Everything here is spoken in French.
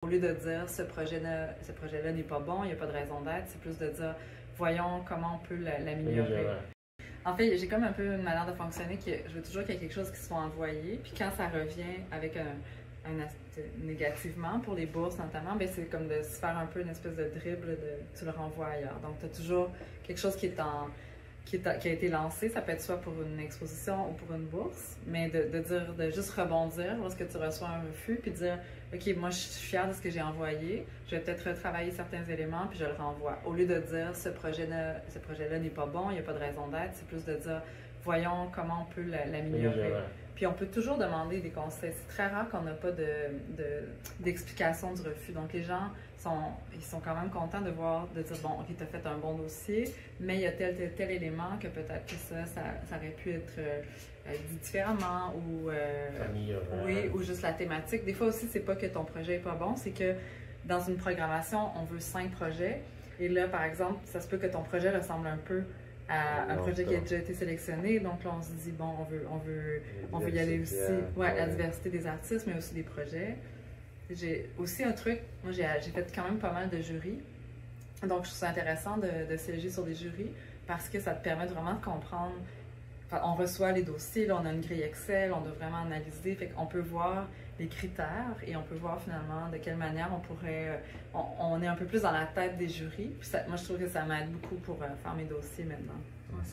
Au lieu de dire ce projet-là n'est pas bon, il n'y a pas de raison d'être, c'est plus de dire voyons comment on peut l'améliorer. En fait, j'ai comme un peu une manière de fonctionner que je veux toujours qu'il y ait quelque chose qui soit envoyé, puis quand ça revient avec négativement, pour les bourses notamment, ben c'est comme de se faire un peu une espèce de dribble, tu le renvoies ailleurs. Donc, tu as toujours quelque chose qui a été lancé, ça peut être soit pour une exposition ou pour une bourse, mais de juste rebondir lorsque tu reçois un refus, puis dire OK, moi je suis fière de ce que j'ai envoyé, je vais peut-être retravailler certains éléments, puis je le renvoie. Au lieu de dire ce projet-là n'est pas bon, il n'y a pas de raison d'être, c'est plus de dire voyons comment on peut l'améliorer. Puis on peut toujours demander des conseils. C'est très rare qu'on n'a pas d'explication du refus. Donc les gens ils sont quand même contents de voir, de dire bon, ok, tu as fait un bon dossier, mais il y a tel élément que peut-être que ça aurait pu être dit différemment ou oui, ou juste la thématique. Des fois aussi, c'est pas que ton projet est pas bon, c'est que dans une programmation, on veut 5 projets. Et là, par exemple, ça se peut que ton projet ressemble un peu à un projet qui a déjà été sélectionné. Donc là, on se dit, bon, on veut y aller aussi, ouais, la diversité des artistes, mais aussi des projets. J'ai aussi un truc, moi j'ai fait quand même pas mal de jurys. Donc je trouve ça intéressant de siéger sur des jurys parce que ça te permet vraiment de comprendre. Enfin, on reçoit les dossiers, là, on a une grille Excel, on doit vraiment analyser. Fait qu'on peut voir les critères et on peut voir finalement de quelle manière on pourrait. On est un peu plus dans la tête des jurys. Puis ça, moi je trouve que ça m'aide beaucoup pour faire mes dossiers maintenant.